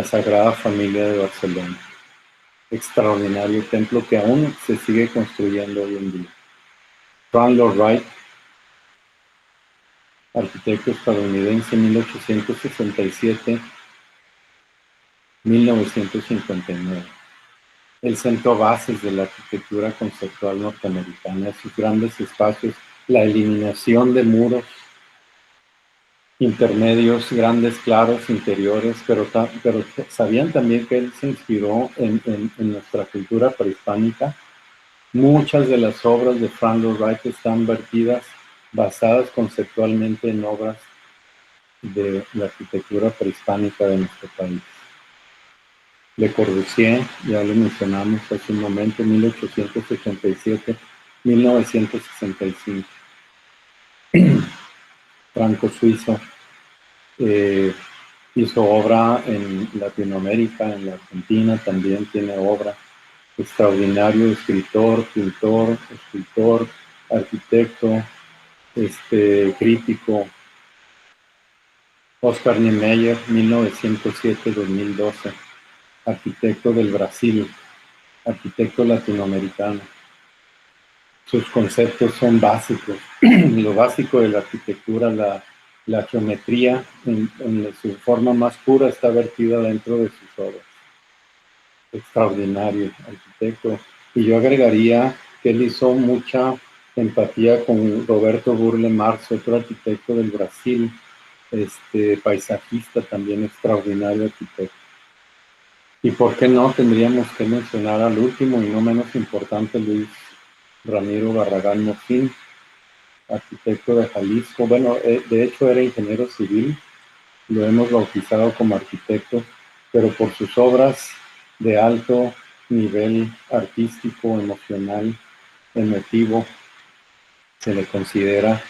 [SPEAKER 2] Sagrada Familia de Barcelona. Extraordinario templo que aún se sigue construyendo hoy en día. Frank Lloyd Wright, arquitecto estadounidense, 1867-1959. Él sentó bases de la arquitectura conceptual norteamericana, sus grandes espacios, la eliminación de muros intermedios, grandes, claros, interiores, pero sabían también que él se inspiró en nuestra cultura prehispánica. Muchas de las obras de Frank Lloyd Wright están vertidas, basadas conceptualmente en obras de la arquitectura prehispánica de nuestro país. Le Corbusier, ya lo mencionamos hace un momento, 1887-1965. Franco-suizo, hizo obra en Latinoamérica, en la Argentina también tiene obra. Extraordinario escritor, pintor, escultor, arquitecto, crítico. Oscar Niemeyer, 1907-2012, arquitecto del Brasil, arquitecto latinoamericano. Sus conceptos son básicos. Lo básico de la arquitectura, la geometría en su forma más pura está vertida dentro de sus obras. Extraordinario arquitecto. Y yo agregaría que él hizo mucha empatía con Roberto Burle Marx, otro arquitecto del Brasil, paisajista también, extraordinario arquitecto. Y por qué no, tendríamos que mencionar al último y no menos importante, Luis Ramiro Barragán Mofín, arquitecto de Jalisco. Bueno, de hecho era ingeniero civil, lo hemos bautizado como arquitecto, pero por sus obras de alto nivel artístico, emocional, emotivo, se le considera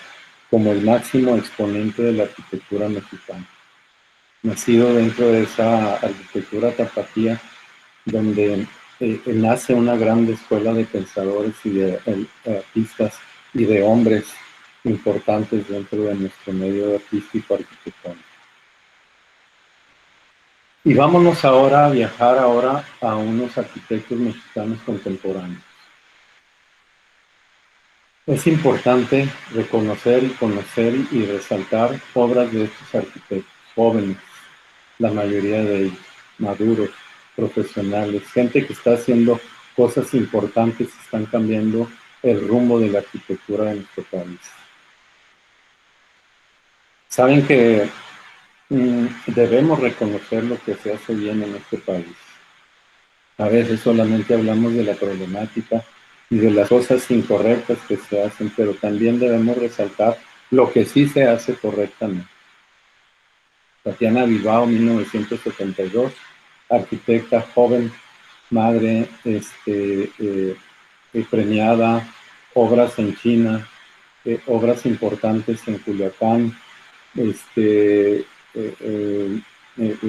[SPEAKER 2] como el máximo exponente de la arquitectura mexicana. Nacido dentro de esa arquitectura tapatía, donde nace una gran escuela de pensadores y de artistas y de hombres importantes dentro de nuestro medio artístico arquitectónico. Y vámonos ahora a viajar a unos arquitectos mexicanos contemporáneos. Es importante reconocer y conocer y resaltar obras de estos arquitectos jóvenes, la mayoría de ellos, maduros, profesionales, gente que está haciendo cosas importantes y están cambiando el rumbo de la arquitectura de nuestro país. Saben que debemos reconocer lo que se hace bien en este país. A veces solamente hablamos de la problemática y de las cosas incorrectas que se hacen, pero también debemos resaltar lo que sí se hace correctamente. Tatiana Bilbao, 1972, arquitecta joven, madre, premiada, obras en China, obras importantes en Culiacán,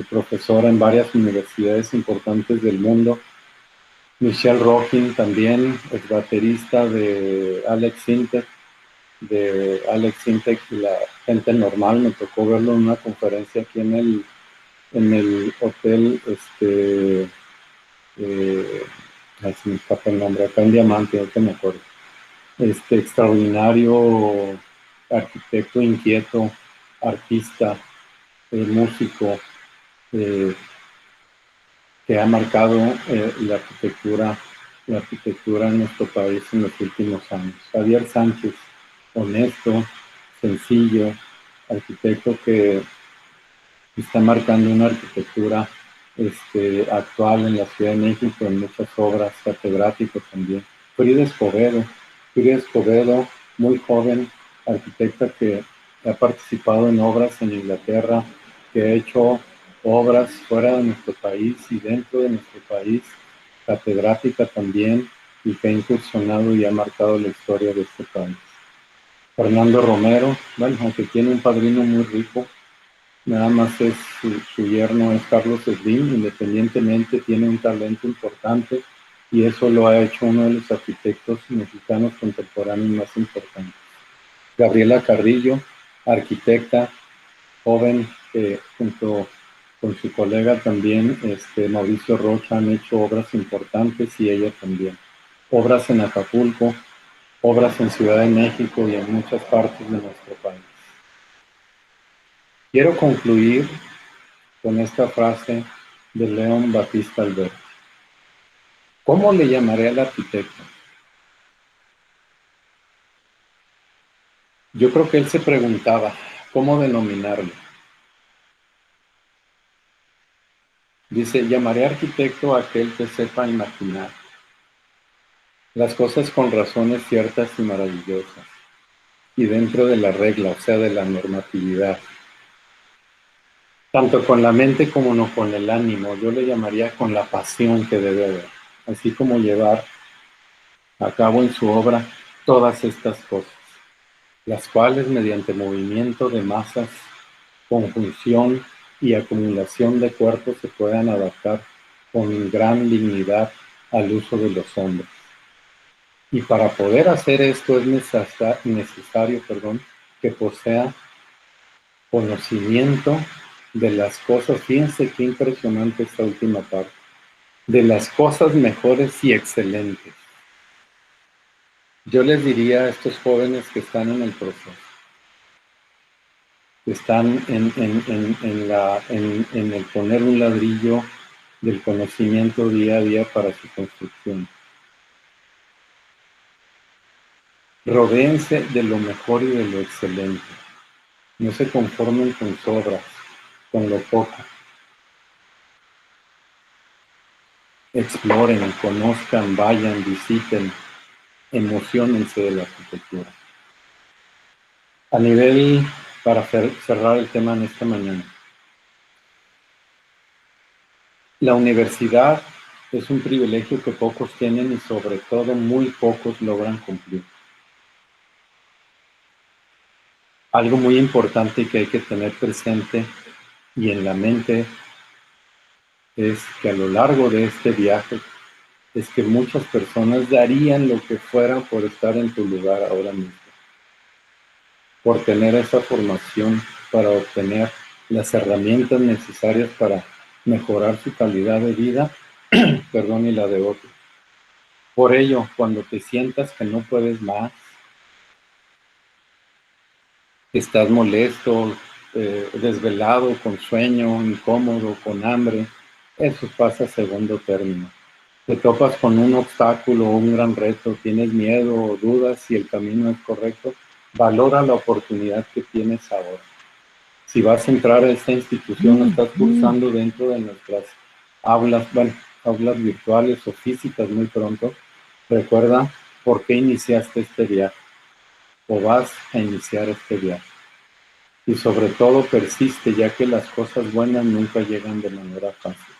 [SPEAKER 2] profesora en varias universidades importantes del mundo. Michelle Rocking también, ex baterista de Alex Sintek, y la gente normal. Me tocó verlo en una conferencia aquí en el hotel, se me escapa el nombre, acá en Diamante, ahorita me acuerdo. Extraordinario arquitecto inquieto, artista, músico, que ha marcado la arquitectura en nuestro país en los últimos años. Javier Sánchez, honesto, sencillo, arquitecto que está marcando una arquitectura actual en la Ciudad de México, en muchas obras, catedrático también. Frida Escobedo, muy joven, arquitecta que ha participado en obras en Inglaterra, que ha hecho obras fuera de nuestro país y dentro de nuestro país, catedrática también, y que ha incursionado y ha marcado la historia de este país. Fernando Romero, bueno, aunque tiene un padrino muy rico, nada más es su yerno es Carlos Slim, independientemente tiene un talento importante y eso lo ha hecho uno de los arquitectos mexicanos contemporáneos más importantes. Gabriela Carrillo, arquitecta, joven, junto con su colega también, Mauricio Rocha, han hecho obras importantes y ella también. Obras en Acapulco, obras en Ciudad de México y en muchas partes de nuestro país. Quiero concluir con esta frase de León Batista Alberti. ¿Cómo le llamaré al arquitecto? Yo creo que él se preguntaba, ¿cómo denominarlo? Dice, llamaré arquitecto a aquel que sepa imaginar las cosas con razones ciertas y maravillosas, y dentro de la regla, o sea, de la normatividad. Tanto con la mente como no con el ánimo, yo le llamaría con la pasión que debe haber, así como llevar a cabo en su obra todas estas cosas, las cuales mediante movimiento de masas, conjunción y acumulación de cuerpos se puedan adaptar con gran dignidad al uso de los hombres. Y para poder hacer esto es necesario, que posea conocimiento de las cosas, fíjense qué impresionante esta última parte, de las cosas mejores y excelentes. Yo les diría a estos jóvenes que están en el proceso, que están en el poner un ladrillo del conocimiento día a día para su construcción. Rodéense de lo mejor y de lo excelente. No se conformen con sobras, con lo poco. Exploren, conozcan, vayan, visiten, emociónense de la arquitectura. A nivel, para cerrar el tema en esta mañana, la universidad es un privilegio que pocos tienen y sobre todo muy pocos logran cumplir. Algo muy importante que hay que tener presente y en la mente es que a lo largo de este viaje es que muchas personas darían lo que fueran por estar en tu lugar ahora mismo, por tener esa formación, para obtener las herramientas necesarias para mejorar su calidad de vida, y la de otros. Por ello, cuando te sientas que no puedes más, que estás molesto, desvelado, con sueño, incómodo, con hambre, eso pasa a segundo término. Te topas con un obstáculo o un gran reto, tienes miedo o dudas si el camino es correcto, valora la oportunidad que tienes ahora. Si vas a entrar a esta institución o estás cursando dentro de nuestras aulas, aulas virtuales o físicas muy pronto, recuerda por qué iniciaste este viaje o vas a iniciar este viaje. Y sobre todo persiste, ya que las cosas buenas nunca llegan de manera fácil.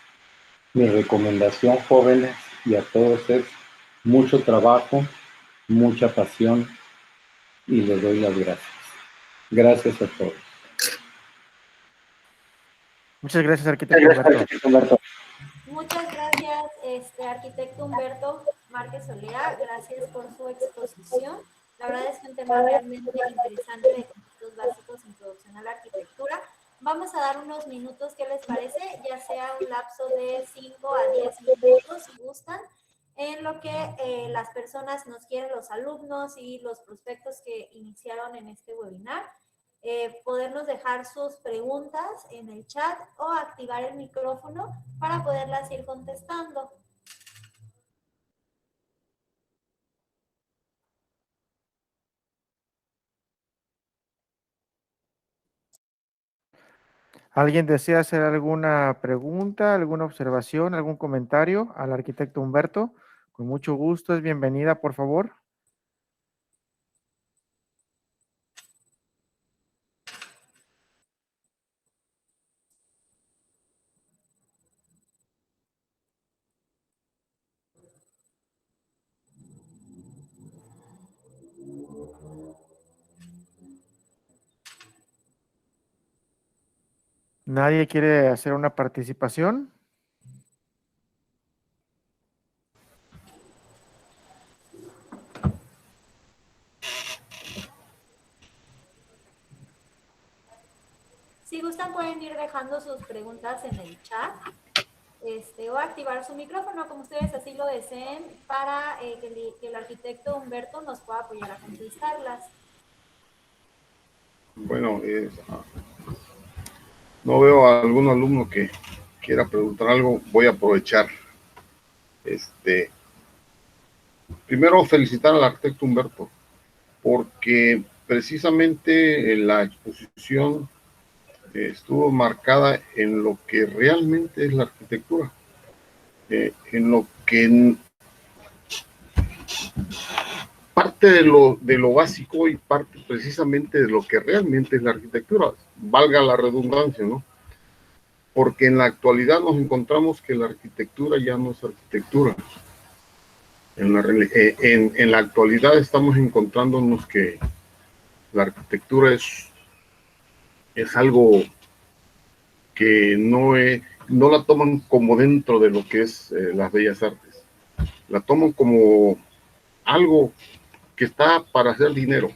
[SPEAKER 2] Mi recomendación, jóvenes, y a todos es mucho trabajo, mucha pasión, y les doy las gracias. Gracias a todos.
[SPEAKER 4] Muchas gracias, arquitecto Humberto.
[SPEAKER 1] Muchas gracias, arquitecto Humberto Márquez Olea. Gracias por su exposición. La verdad es que un tema realmente interesante de conceptos básicos, introducción a la arquitectura. Vamos a dar unos minutos, ¿qué les parece? Ya sea un lapso de 5 a 10 minutos, si gustan, en lo que las personas nos quieren, los alumnos y los prospectos que iniciaron en este webinar, podernos dejar sus preguntas en el chat o activar el micrófono para poderlas ir contestando.
[SPEAKER 4] ¿Alguien desea hacer alguna pregunta, alguna observación, algún comentario al arquitecto Humberto? Con mucho gusto, es bienvenida, por favor. ¿Nadie quiere hacer una participación?
[SPEAKER 1] Si gustan pueden ir dejando sus preguntas en el chat o activar su micrófono como ustedes así lo deseen para que el arquitecto Humberto nos pueda apoyar a contestarlas.
[SPEAKER 5] Bueno, no veo a algún alumno que quiera preguntar algo. Voy a aprovechar. Primero, felicitar al arquitecto Humberto, porque precisamente la exposición estuvo marcada en lo que realmente es la arquitectura, en lo que parte de lo básico y parte precisamente de lo que realmente es la arquitectura, valga la redundancia, ¿no? Porque en la actualidad nos encontramos que la arquitectura ya no es arquitectura. En la actualidad estamos encontrándonos que la arquitectura es algo que no la toman como dentro de lo que es las bellas artes. La toman como algo que está para hacer dinero.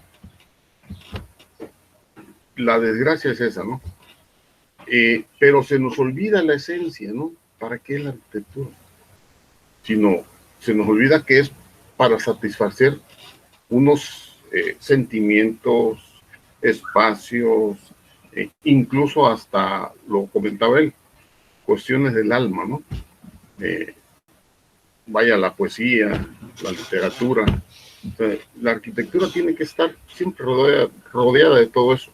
[SPEAKER 5] La desgracia es esa, ¿no? Pero se nos olvida la esencia, ¿no? ¿Para qué la arquitectura? Sino se nos olvida que es para satisfacer unos sentimientos, espacios, incluso hasta, lo comentaba él, cuestiones del alma, ¿no? Vaya, la poesía, la literatura. O sea, la arquitectura tiene que estar siempre rodeada de todo eso.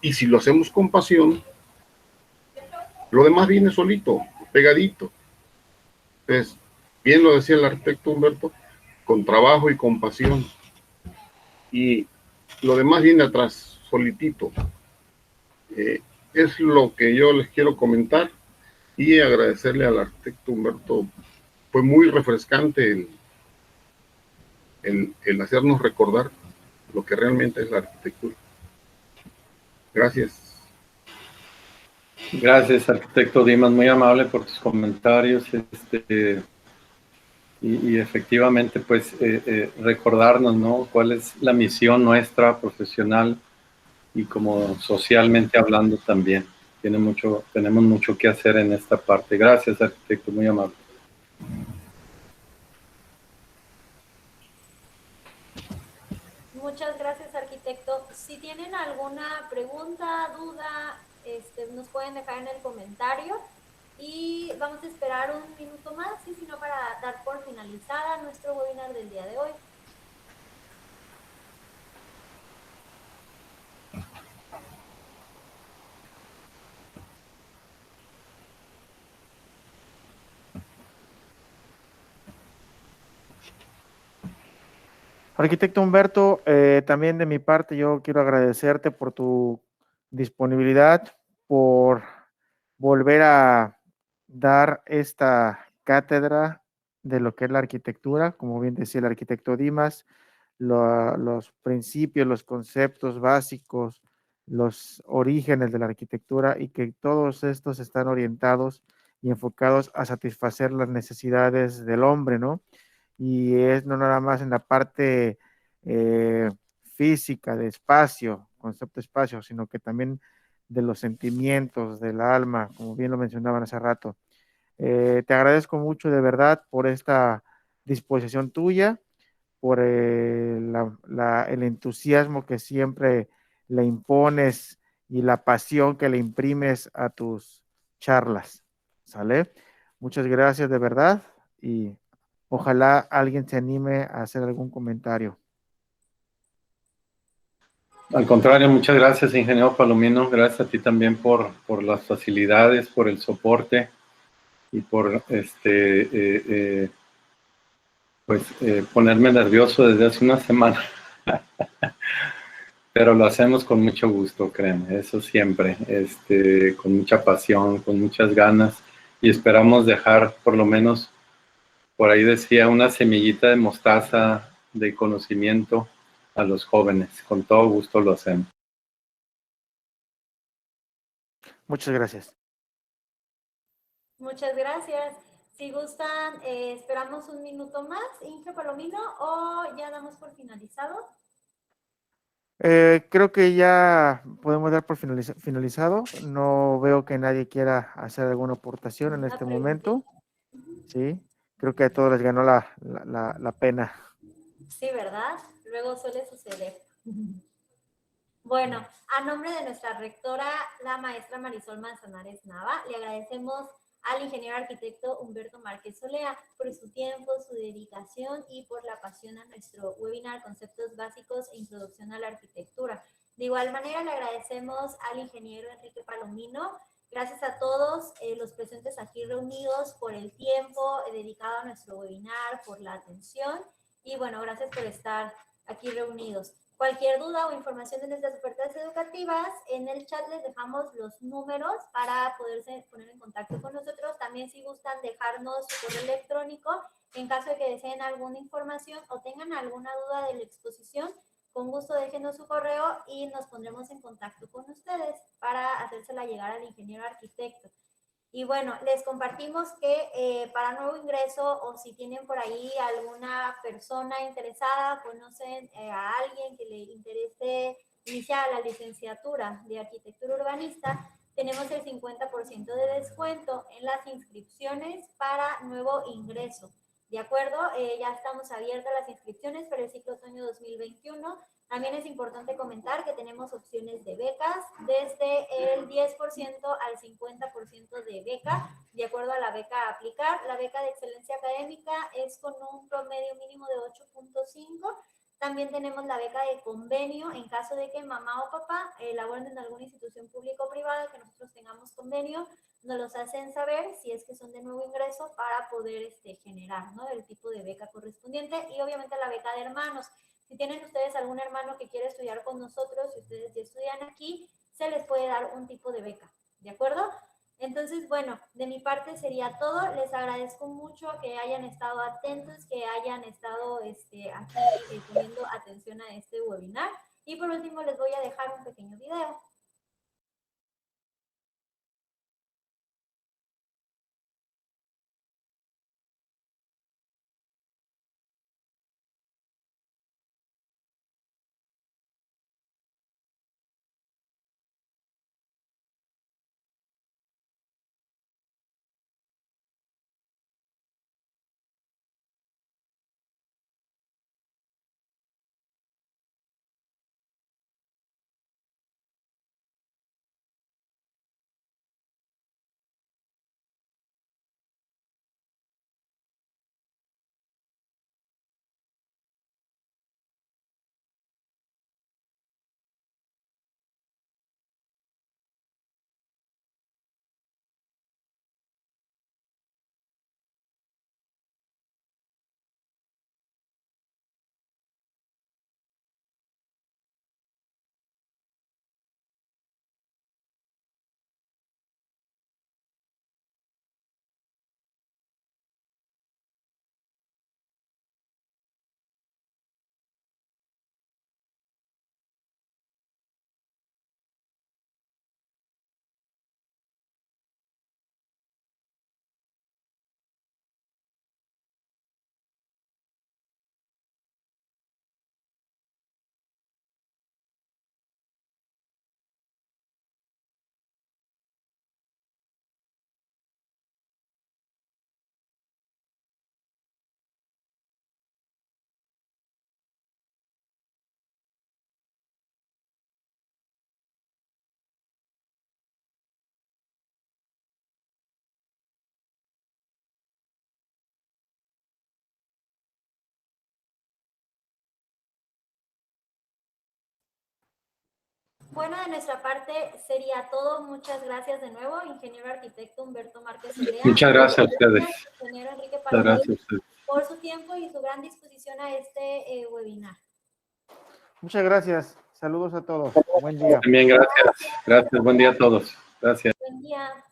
[SPEAKER 5] Y si lo hacemos con pasión, lo demás viene solito, pegadito. Entonces, bien lo decía el arquitecto Humberto, con trabajo y con pasión. Y lo demás viene atrás, solitito. Es lo que yo les quiero comentar y agradecerle al arquitecto Humberto. Fue muy refrescante el hacernos recordar lo que realmente es la arquitectura. Gracias.
[SPEAKER 2] Gracias, arquitecto Dimas, muy amable por tus comentarios. Y efectivamente, pues, recordarnos, ¿no? Cuál es la misión nuestra profesional y como socialmente hablando también. Tenemos mucho que hacer en esta parte. Gracias, arquitecto, muy amable.
[SPEAKER 1] Muchas gracias, arquitecto. Si tienen alguna pregunta, duda, nos pueden dejar en el comentario y vamos a esperar un minuto más, y si no, para dar por finalizada nuestro webinar del día de hoy.
[SPEAKER 4] Arquitecto Humberto, también de mi parte yo quiero agradecerte por tu disponibilidad, por volver a dar esta cátedra de lo que es la arquitectura, como bien decía el arquitecto Dimas, los principios, los conceptos básicos, los orígenes de la arquitectura, y que todos estos están orientados y enfocados a satisfacer las necesidades del hombre, ¿no? Y es no nada más en la parte física de espacio, concepto espacio, sino que también de los sentimientos, del alma, como bien lo mencionaban hace rato. Te agradezco mucho de verdad por esta disposición tuya, por el entusiasmo que siempre le impones y la pasión que le imprimes a tus charlas. ¿Sale? Muchas gracias de verdad y ojalá alguien se anime a hacer algún comentario.
[SPEAKER 2] Al contrario, muchas gracias, ingeniero Palomino. Gracias a ti también por las facilidades, por el soporte y por ponerme nervioso desde hace una semana. Pero lo hacemos con mucho gusto, créeme, eso siempre, con mucha pasión, con muchas ganas, y esperamos dejar, por lo menos, por ahí decía, una semillita de mostaza de conocimiento a los jóvenes. Con todo gusto lo hacemos.
[SPEAKER 4] Muchas gracias.
[SPEAKER 1] Muchas gracias. Si gustan, esperamos un minuto más, Inge Palomino, o ya damos por finalizado.
[SPEAKER 4] Creo que ya podemos dar por finalizado. No veo que nadie quiera hacer alguna aportación en este momento. Sí, creo que a todos les ganó la pena.
[SPEAKER 1] Sí, ¿verdad? Luego suele suceder. Bueno, a nombre de nuestra rectora, la maestra Marisol Manzanares Nava, le agradecemos al ingeniero arquitecto Humberto Márquez Olea por su tiempo, su dedicación y por la pasión a nuestro webinar Conceptos Básicos e Introducción a la Arquitectura. De igual manera, le agradecemos al ingeniero Enrique Palomino. Gracias a todos los presentes aquí reunidos por el tiempo dedicado a nuestro webinar, por la atención y bueno, gracias por estar aquí reunidos. Cualquier duda o información de nuestras ofertas educativas, en el chat les dejamos los números para poderse poner en contacto con nosotros. También si gustan dejarnos su correo electrónico en caso de que deseen alguna información o tengan alguna duda de la exposición, con gusto déjenos su correo y nos pondremos en contacto con ustedes para hacérsela llegar al ingeniero arquitecto. Y bueno, les compartimos que para nuevo ingreso o si tienen por ahí alguna persona interesada, conocen a alguien que le interese iniciar la licenciatura de arquitectura urbanista, tenemos el 50% de descuento en las inscripciones para nuevo ingreso. ¿De acuerdo? Ya estamos abiertas las inscripciones para el ciclo otoño 2021. También es importante comentar que tenemos opciones de becas desde el 10% al 50% de beca, de acuerdo a la beca a aplicar. La beca de excelencia académica es con un promedio mínimo de 8.5. También tenemos la beca de convenio en caso de que mamá o papá laboren en alguna institución pública o privada, que nosotros tengamos convenio, nos los hacen saber si es que son de nuevo ingreso para poder generar, ¿no?, el tipo de beca correspondiente. Y obviamente la beca de hermanos. Si tienen ustedes algún hermano que quiere estudiar con nosotros, si ustedes ya estudian aquí, se les puede dar un tipo de beca, ¿de acuerdo? Entonces, bueno, de mi parte sería todo. Les agradezco mucho que hayan estado atentos, que hayan estado aquí poniendo atención a este webinar. Y por último, les voy a dejar un pequeño video. Bueno, de nuestra parte sería todo. Muchas gracias de nuevo, ingeniero arquitecto Humberto Márquez Olea.
[SPEAKER 2] Muchas gracias a ustedes.
[SPEAKER 1] Ingeniero Enrique
[SPEAKER 2] Muchas
[SPEAKER 1] Palomino,
[SPEAKER 2] gracias.
[SPEAKER 1] por su tiempo y su gran disposición a este webinar.
[SPEAKER 4] Muchas gracias. Saludos a todos. Buen día.
[SPEAKER 2] También gracias. Gracias. Buen día a todos. Gracias.
[SPEAKER 1] Buen día.